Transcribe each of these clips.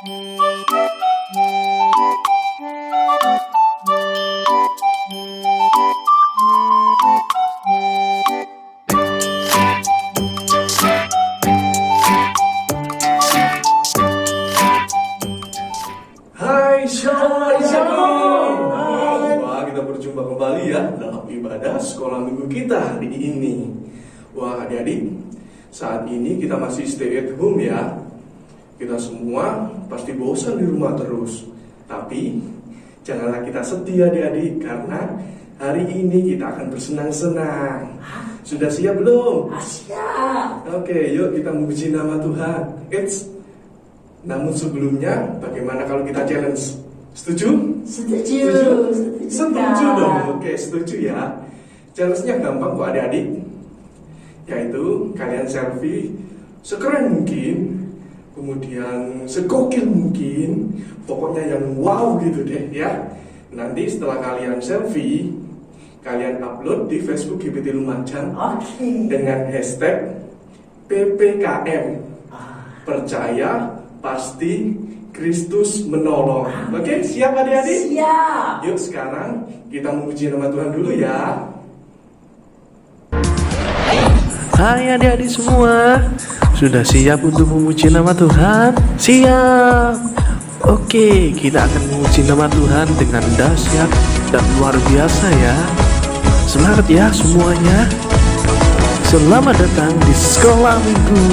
Hai, Shalom. Wah, kita berjumpa kembali ya dalam ibadah sekolah minggu kita hari ini. Wah, adik-adik, saat ini kita masih stay at home ya. Kita semua pasti bosan di rumah terus. Tapi janganlah kita sedih adik-adik, karena hari ini kita akan bersenang-senang. Sudah siap belum? Siap. Oke, yuk kita memuji nama Tuhan. Namun sebelumnya, bagaimana kalau kita challenge? Setuju? Setuju. Setuju dong. Oke, setuju ya. Challenge-nya gampang kok adik-adik. Yaitu kalian selfie sekeren mungkin, kemudian segokil mungkin, pokoknya yang wow gitu deh ya. Nanti setelah kalian selfie, kalian upload di Facebook GPT Lumajang dengan hashtag PPKM. Percaya pasti Kristus menolong. Oke, siap adik-adik? Siap. Yuk sekarang kita memuji nama Tuhan dulu ya. Hai adik-adik semua, sudah siap untuk memuji nama Tuhan? Siap. Oke, kita akan memuji nama Tuhan dengan dahsyat dan luar biasa ya. Semangat ya semuanya. Selamat datang di sekolah minggu.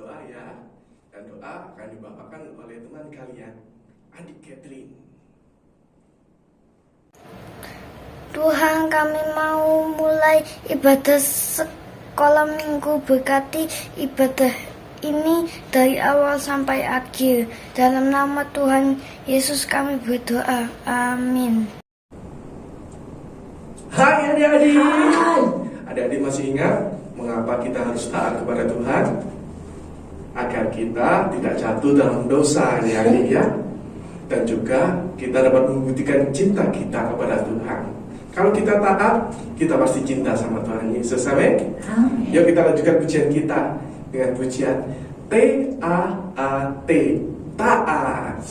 berdoa ya. Dan doa akan dibawakan oleh teman kalian, Adik Catherine. Tuhan, kami mau mulai ibadah sekolah minggu. Berkati ibadah ini dari awal sampai akhir. Dalam nama Tuhan Yesus kami berdoa. Amin. Hai adik-adik. Hai. Adik-adik masih ingat mengapa kita harus taat kepada Tuhan? Agar kita tidak jatuh dalam dosa ya adik ya. Dan juga kita dapat membuktikan cinta kita kepada Tuhan. Kalau kita taat, kita pasti cinta sama Tuhan Yesus. Amin. Amin. Yuk kita lanjutkan pujian kita dengan pujian T-A-A-T, taat.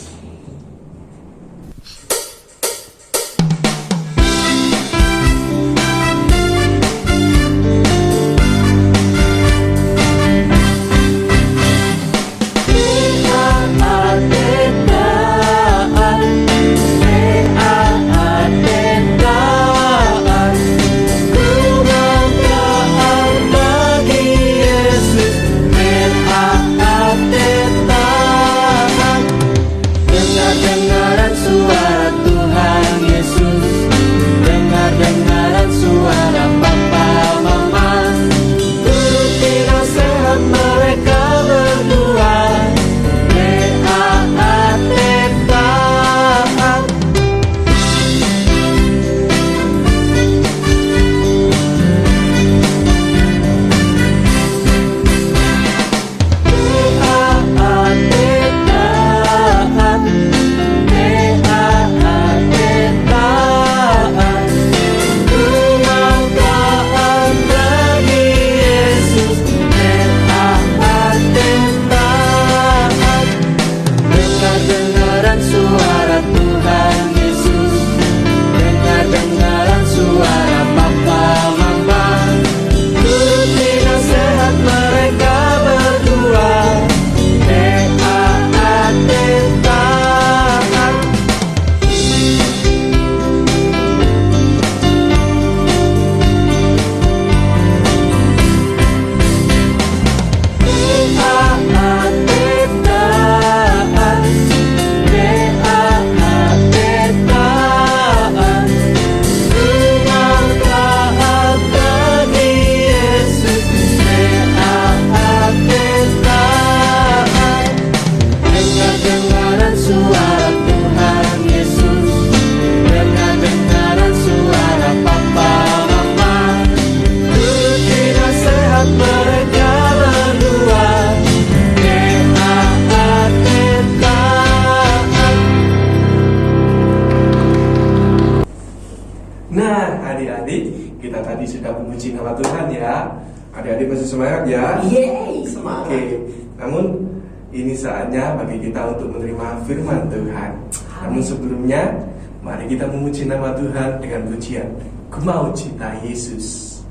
Nah, adik-adik, kita tadi sudah memuji nama Tuhan ya. Adik-adik masih semangat ya? Yeay, semangat. Oke, namun ini saatnya bagi kita untuk menerima firman Tuhan. Namun sebelumnya, mari kita memuji nama Tuhan dengan pujian Ku Mau Cinta Yesus.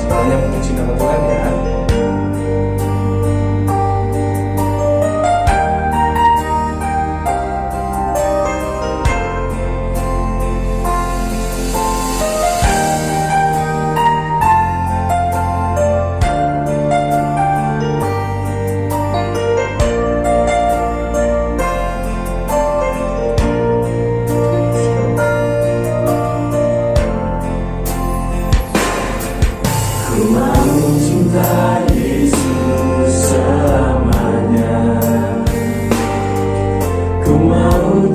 Semuanya memuji nama Tuhan ya.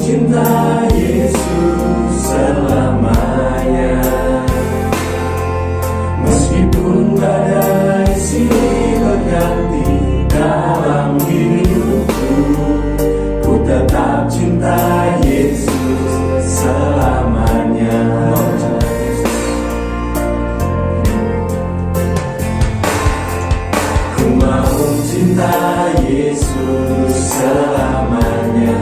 Cinta Yesus selamanya. Meskipun badai silih berganti dalam hidupku, ku tetap cinta Yesus selamanya. Ku mau cinta Yesus selamanya.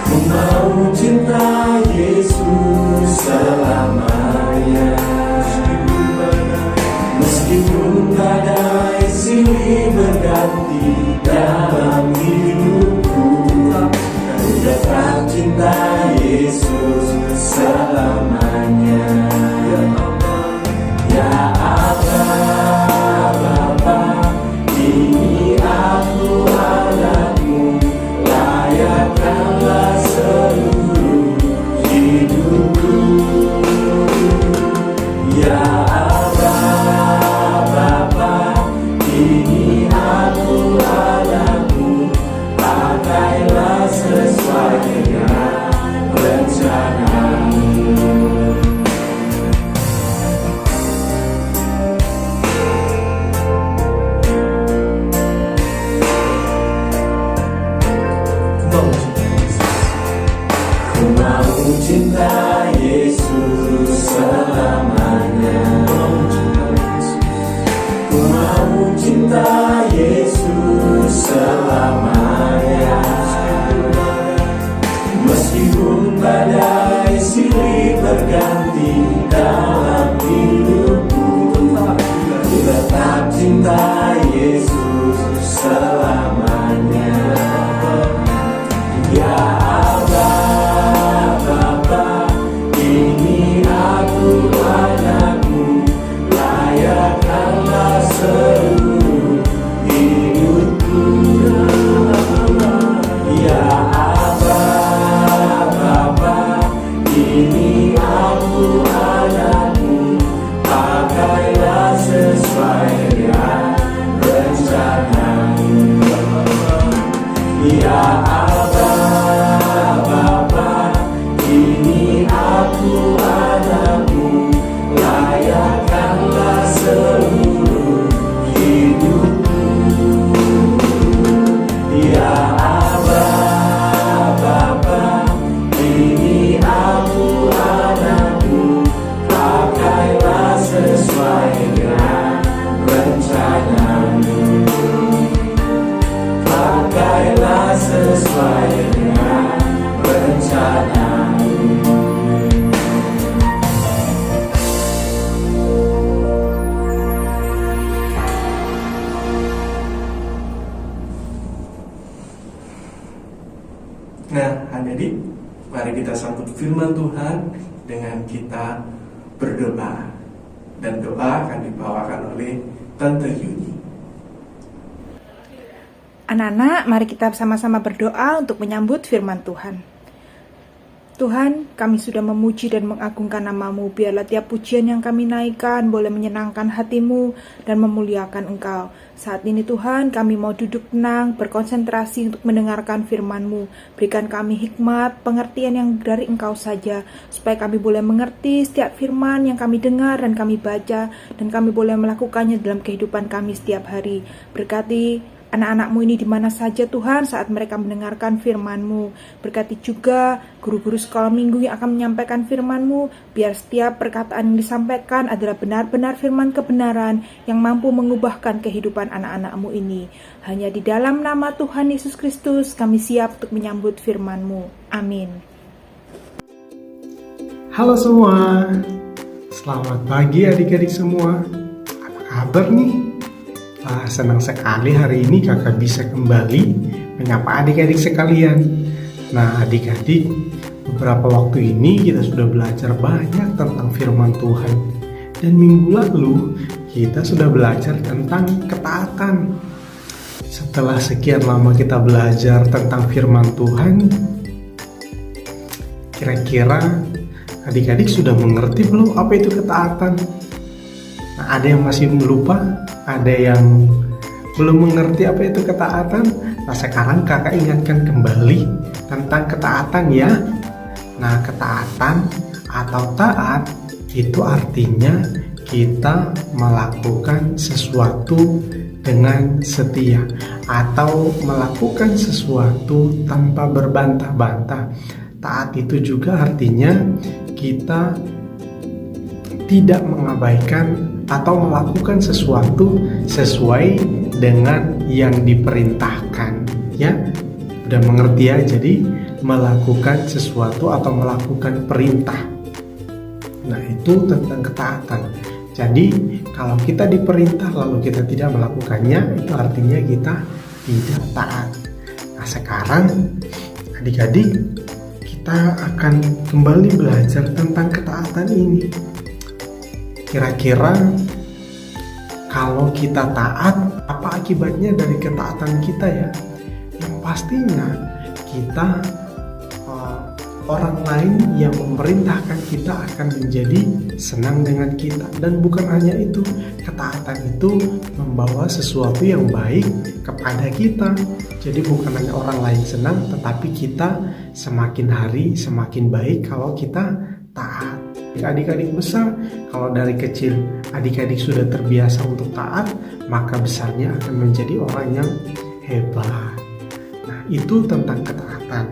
Ku mau cinta Yesus selamanya. Meskipun badai silih berganti dalam hidupku, ku tetap cinta Yesus selamanya. ini aku anakmu, pakailah sesuai dengan rencanamu. Ku mau cinta Yesus selamanya. Ku mau cinta Yesus selamanya. Meskipun badai silih berganti dalam hidupku, ku tetap cinta Yesus selamanya. Ya Allah, Bapa, ini aku anakmu, layakkanlah seluruh hidupku. Ya Allah, Bapa, ini aku anakmu, pakailah sesuai dengan rencanamu. Ya Allah, Bapa, ini aku anakmu, layakkanlah seluruh hidupku. Ya Allah, Bapa, ini aku anakmu, pakailah sesuai dengan rencanamu. Pakailah sesuai dengan rencanamu. Nah, adik-adik, mari kita sambut firman Tuhan dengan kita berdoa. Dan doa akan dibawakan oleh Tante Yuni. Anak-anak, mari kita sama-sama berdoa untuk menyambut firman Tuhan. Tuhan, kami sudah memuji dan mengagungkan nama-Mu. Biarlah tiap pujian yang kami naikkan boleh menyenangkan hati-Mu dan memuliakan Engkau. Saat ini Tuhan, kami mau duduk tenang, berkonsentrasi untuk mendengarkan firman-Mu. Berikan kami hikmat, pengertian yang dari Engkau saja, supaya kami boleh mengerti setiap firman yang kami dengar dan kami baca, dan kami boleh melakukannya dalam kehidupan kami setiap hari. Berkati anak-anak-Mu ini di mana saja Tuhan saat mereka mendengarkan firman-Mu. Berkati juga guru-guru sekolah minggu yang akan menyampaikan firman-Mu. Biar setiap perkataan yang disampaikan adalah benar-benar firman kebenaran yang mampu mengubahkan kehidupan anak-anak-Mu ini. Hanya di dalam nama Tuhan Yesus Kristus kami siap untuk menyambut firman-Mu. Amin. Halo semua, selamat pagi adik-adik semua. Apa kabar nih? Senang sekali hari ini kakak bisa kembali menyapa adik-adik sekalian. Nah adik-adik, beberapa waktu ini kita sudah belajar banyak tentang firman Tuhan. Dan minggu lalu kita sudah belajar tentang ketaatan. Setelah sekian lama kita belajar tentang firman Tuhan, kira-kira adik-adik sudah mengerti belum apa itu ketaatan? Nah, ada yang masih lupa, ada yang belum mengerti apa itu ketaatan. Nah, sekarang kakak ingatkan kembali tentang ketaatan ya. Nah, ketaatan atau taat itu artinya kita melakukan sesuatu dengan setia atau melakukan sesuatu tanpa berbantah-bantah. Taat itu juga artinya kita tidak mengabaikan atau melakukan sesuatu sesuai dengan yang diperintahkan. Ya, udah mengerti ya? Jadi melakukan sesuatu atau melakukan perintah. Nah, itu tentang ketaatan. Jadi kalau kita diperintah lalu kita tidak melakukannya, itu artinya kita tidak taat. Nah, sekarang adik-adik, kita akan kembali belajar tentang ketaatan ini. Kira-kira kalau kita taat, apa akibatnya dari ketaatan kita ya? Yang pastinya kita orang lain yang memerintahkan kita akan menjadi senang dengan kita. Dan bukan hanya itu, ketaatan itu membawa sesuatu yang baik kepada kita. Jadi bukan hanya orang lain senang, tetapi kita semakin hari semakin baik kalau kita taat. Adik-adik besar, kalau dari kecil adik-adik sudah terbiasa untuk taat, maka besarnya akan menjadi orang yang hebat. Nah, itu tentang ketaatan.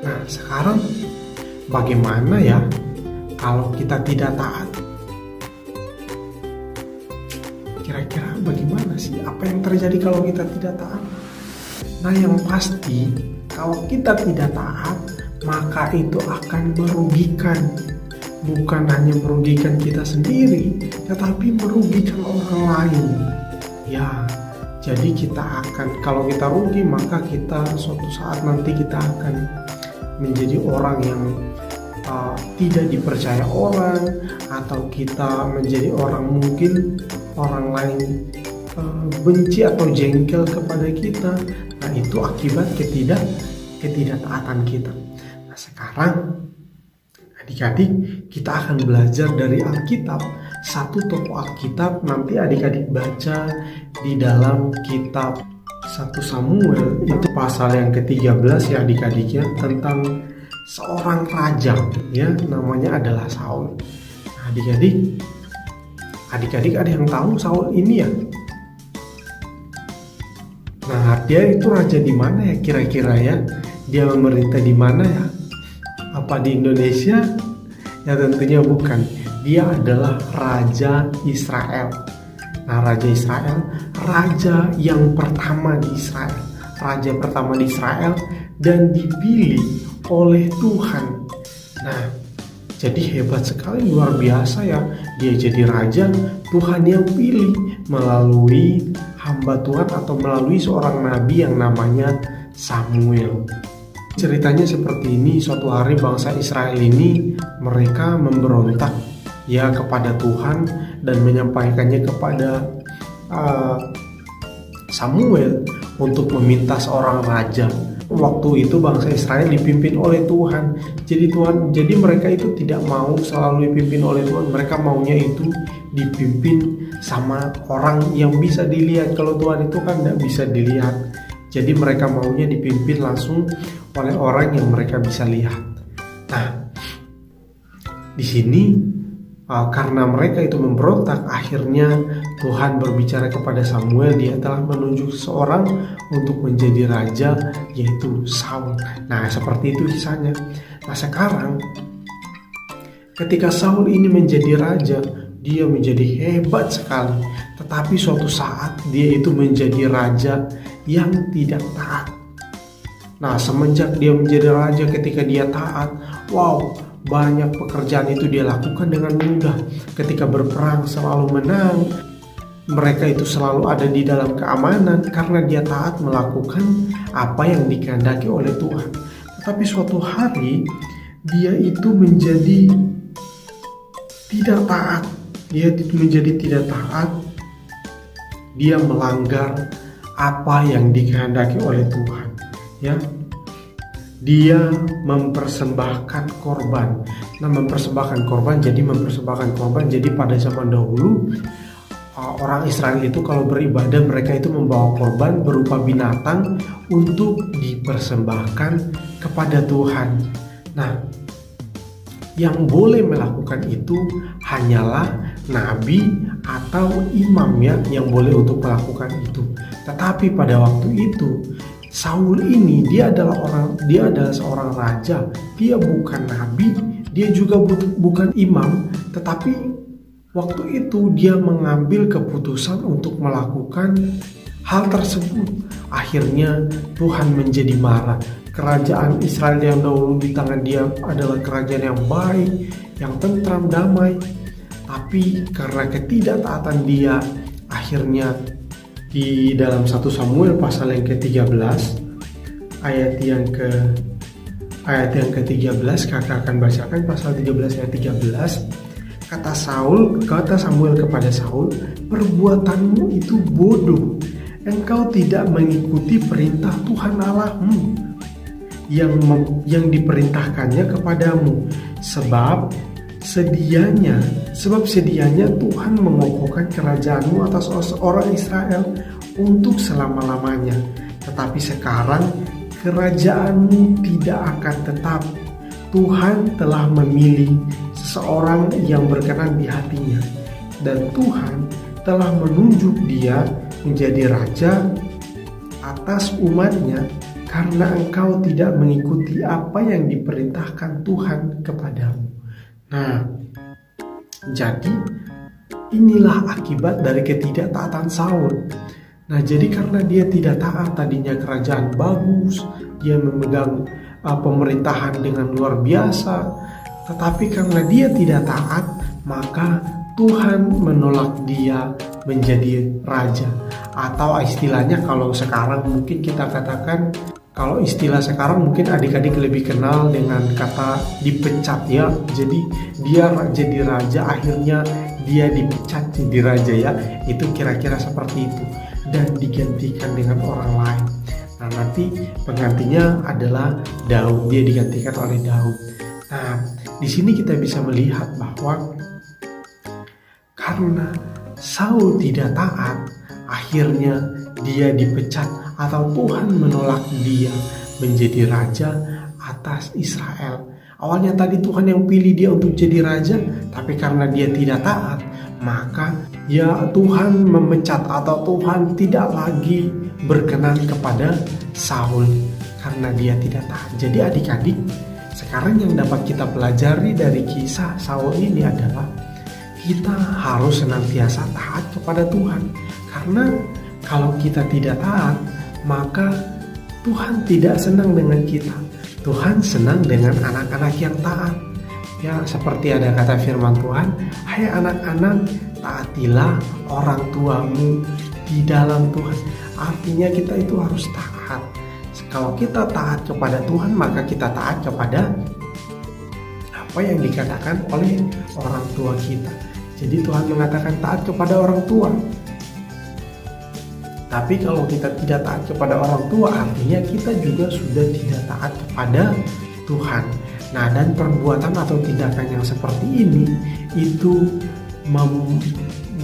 Nah, sekarang bagaimana ya kalau kita tidak taat? Kira-kira bagaimana sih? Apa yang terjadi kalau kita tidak taat? Nah, yang pasti kalau kita tidak taat, maka itu akan merugikan. Bukan hanya merugikan kita sendiri, tetapi merugikan orang lain. Ya, jadi kita akan, kalau kita rugi, maka kita suatu saat nanti kita akan menjadi orang yang tidak dipercaya orang, atau kita menjadi orang, mungkin orang lain benci atau jengkel kepada kita. Nah, itu akibat ketidaktaatan kita. Nah, sekarang adik-adik, kita akan belajar dari Alkitab, satu tokoh Alkitab. Nanti adik-adik baca di dalam kitab 1 Samuel, itu pasal yang ke-13 ya adik-adik ya, tentang seorang raja ya, namanya adalah Saul. Nah, adik-adik ada yang tahu Saul ini ya? Nah, dia itu raja di mana ya kira-kira ya? Dia memerintah di mana ya? Apa di Indonesia? Ya tentunya bukan. Dia adalah Raja Israel. Nah, Raja Israel, raja yang pertama di Israel. Raja pertama di Israel dan dipilih oleh Tuhan. Nah, jadi hebat sekali, luar biasa ya. Dia jadi raja, Tuhan yang pilih melalui hamba Tuhan atau melalui seorang nabi yang namanya Samuel. Ceritanya seperti ini, suatu hari bangsa Israel ini mereka memberontak ya kepada Tuhan dan menyampaikannya kepada Samuel untuk meminta seorang raja. Waktu itu bangsa Israel dipimpin oleh Tuhan. Jadi mereka itu tidak mau selalu dipimpin oleh Tuhan. Mereka maunya itu dipimpin sama orang yang bisa dilihat. Kalau Tuhan itu kan tidak bisa dilihat. Jadi mereka maunya dipimpin langsung oleh orang yang mereka bisa lihat. Nah, di sini karena mereka itu memberontak, akhirnya Tuhan berbicara kepada Samuel. Dia telah menunjuk seseorang untuk menjadi raja, yaitu Saul. Nah, seperti itu kisahnya. Nah, sekarang ketika Saul ini menjadi raja, dia menjadi hebat sekali. Tetapi suatu saat dia itu menjadi raja yang tidak taat. Nah, semenjak dia menjadi raja, ketika dia taat, wow, banyak pekerjaan itu dia lakukan dengan mudah. Ketika berperang selalu menang. Mereka itu selalu ada di dalam keamanan karena dia taat melakukan apa yang dikehendaki oleh Tuhan. Tetapi suatu hari dia itu menjadi tidak taat. Dia itu menjadi tidak taat. Dia melanggar apa yang dikehendaki oleh Tuhan. Ya, dia mempersembahkan korban. Nah, mempersembahkan korban. Jadi pada zaman dahulu orang Israel itu kalau beribadah, mereka itu membawa korban berupa binatang untuk dipersembahkan kepada Tuhan. Nah, yang boleh melakukan itu hanyalah nabi atau imam ya, yang boleh untuk melakukan itu. Tetapi pada waktu itu Saul ini dia adalah seorang raja. Dia bukan nabi, dia juga bukan imam, tetapi waktu itu dia mengambil keputusan untuk melakukan hal tersebut. Akhirnya Tuhan menjadi marah. Kerajaan Israel yang dahulu di tangan dia adalah kerajaan yang baik, yang tentram, damai. Tapi karena ketidaktaatan dia, akhirnya di dalam 1 Samuel pasal yang ke-13 ayat yang ke-13, kakak akan bacakan pasal 13 ayat 13. Kata Samuel kepada Saul, "Perbuatanmu itu bodoh. Engkau tidak mengikuti perintah Tuhan Allahmu. yang diperintahkannya kepadamu. Sebab sedianya Tuhan mengokohkan kerajaanmu atas orang Israel untuk selama-lamanya. Tetapi sekarang kerajaanmu tidak akan tetap. Tuhan telah memilih seseorang yang berkenan di hatinya, dan Tuhan telah menunjuk dia menjadi raja atas umatnya, karena engkau tidak mengikuti apa yang diperintahkan Tuhan kepadamu. Nah, jadi inilah akibat dari ketidaktaatan Saul. Nah, jadi karena dia tidak taat, tadinya kerajaan bagus, dia memegang pemerintahan dengan luar biasa, tetapi karena dia tidak taat, maka Tuhan menolak dia menjadi raja. Atau istilahnya kalau sekarang mungkin kita katakan, kalau istilah sekarang mungkin adik-adik lebih kenal dengan kata dipecat ya. Jadi dia jadi raja, akhirnya dia dipecat jadi raja ya. Itu kira-kira seperti itu, dan digantikan dengan orang lain. Nah, nanti penggantinya adalah Daud, dia digantikan oleh Daud. Nah, di sini kita bisa melihat bahwa karena Saul tidak taat, akhirnya dia dipecat atau Tuhan menolak dia menjadi raja atas Israel. Awalnya tadi Tuhan yang pilih dia untuk jadi raja, tapi karena dia tidak taat, maka ya Tuhan memecat atau Tuhan tidak lagi berkenan kepada Saul karena dia tidak taat. Jadi adik-adik, sekarang yang dapat kita pelajari dari kisah Saul ini adalah kita harus senantiasa taat kepada Tuhan. Karena kalau kita tidak taat, maka Tuhan tidak senang dengan kita. Tuhan senang dengan anak-anak yang taat. Ya, seperti ada kata firman Tuhan, "Hai anak-anak, taatilah orang tuamu di dalam Tuhan." Artinya kita itu harus taat. Kalau kita taat kepada Tuhan, maka kita taat kepada apa yang dikatakan oleh orang tua kita. Jadi Tuhan mengatakan taat kepada orang tua. Tapi kalau kita tidak taat kepada orang tua, artinya kita juga sudah tidak taat kepada Tuhan. Nah, dan perbuatan atau tindakan yang seperti ini itu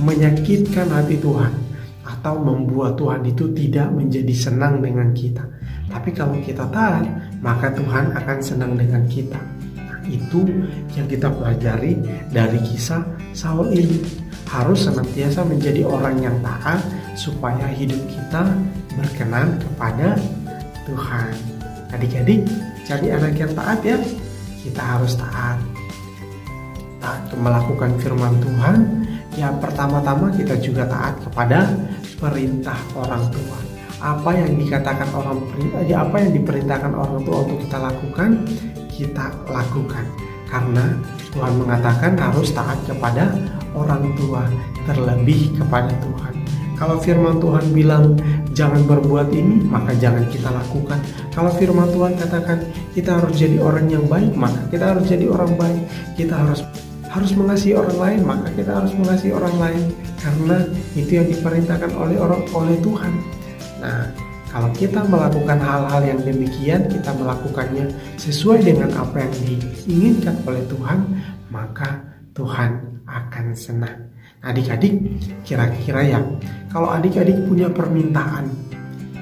menyakitkan hati Tuhan, atau membuat Tuhan itu tidak menjadi senang dengan kita. Tapi kalau kita taat, maka Tuhan akan senang dengan kita. Nah, itu yang kita pelajari dari kisah Saul ini. Harus senantiasa menjadi orang yang taat supaya hidup kita berkenan kepada Tuhan. Adik-adik, jadi anak yang taat ya. Kita harus taat melakukan firman Tuhan. Ya, pertama-tama kita juga taat kepada perintah orang tua. Apa yang dikatakan apa yang diperintahkan orang tua untuk kita lakukan, kita lakukan. Karena Tuhan mengatakan harus taat kepada orang tua, terlebih kepada Tuhan. Kalau firman Tuhan bilang jangan berbuat ini, maka jangan kita lakukan. Kalau firman Tuhan katakan kita harus jadi orang yang baik, maka kita harus jadi orang baik. Kita harus mengasihi orang lain, maka kita harus mengasihi orang lain. Karena itu yang diperintahkan oleh Tuhan. Nah, kalau kita melakukan hal-hal yang demikian, kita melakukannya sesuai dengan apa yang diinginkan oleh Tuhan, maka Tuhan akan senang. Adik-adik, kira-kira ya, kalau adik-adik punya permintaan,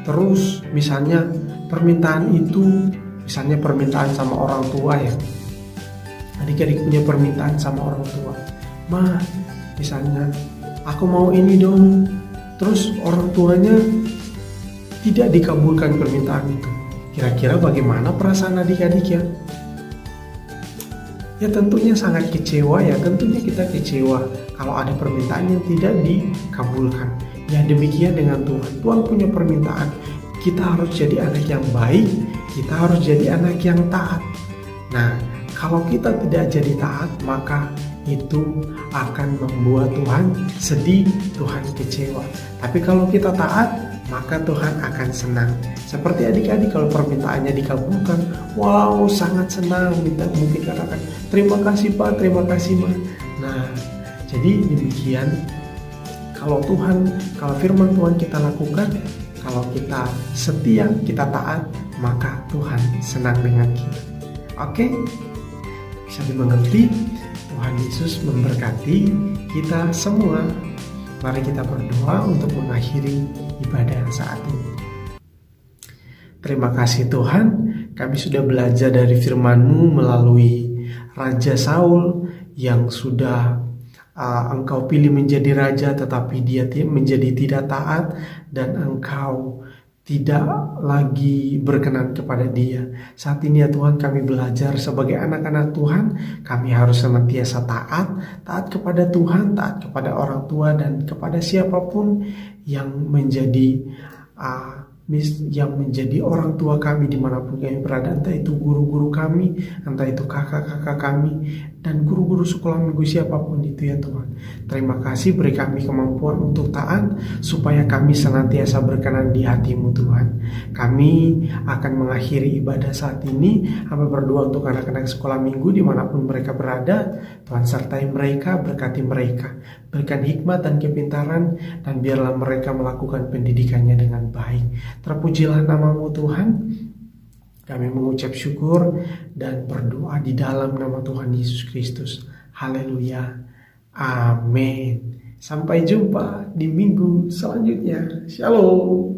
terus misalnya permintaan itu, misalnya permintaan sama orang tua ya, adik-adik punya permintaan sama orang tua, "Ma, misalnya aku mau ini dong," terus orang tuanya tidak dikabulkan permintaan itu. Kira-kira bagaimana perasaan adik-adik ya? Ya tentunya sangat kecewa ya, tentunya kita kecewa kalau ada permintaan yang tidak dikabulkan. Ya demikian dengan Tuhan. Tuhan punya permintaan, kita harus jadi anak yang baik, kita harus jadi anak yang taat. Nah, kalau kita tidak jadi taat, maka itu akan membuat Tuhan sedih, Tuhan kecewa. Tapi kalau kita taat, maka Tuhan akan senang. Seperti adik-adik kalau permintaannya dikabulkan, wow, sangat senang, mungkin katakan terima kasih Pak, terima kasih Ma. Nah, jadi demikian kalau firman Tuhan kita lakukan, Kalau kita setia, kita taat, maka Tuhan senang dengan kita. Oke? Bisa dimengerti? Tuhan Yesus memberkati kita semua. Mari kita berdoa untuk mengakhiri ibadah saat ini. Terima kasih Tuhan, kami sudah belajar dari firman-Mu melalui Raja Saul yang sudah Engkau pilih menjadi raja, tetapi dia menjadi tidak taat dan Engkau tidak lagi berkenan kepada dia. Saat ini ya Tuhan, kami belajar sebagai anak-anak Tuhan, kami harus senantiasa taat kepada Tuhan, taat kepada orang tua dan kepada siapapun yang menjadi orang tua kami dimanapun kami berada, entah itu guru-guru kami, entah itu kakak-kakak kami, dan guru-guru sekolah minggu siapapun itu ya Tuhan. Terima kasih, beri kami kemampuan untuk taat, supaya kami senantiasa berkenan di hati-Mu Tuhan. Kami akan mengakhiri ibadah saat ini, kami berdoa untuk anak-anak sekolah minggu dimanapun mereka berada. Tuhan sertai mereka, berkati mereka, berikan hikmat dan kepintaran, dan biarlah mereka melakukan pendidikannya dengan baik. Terpujilah nama-Mu Tuhan. Kami mengucap syukur dan berdoa di dalam nama Tuhan Yesus Kristus. Haleluya. Amin. Sampai jumpa di minggu selanjutnya. Shalom.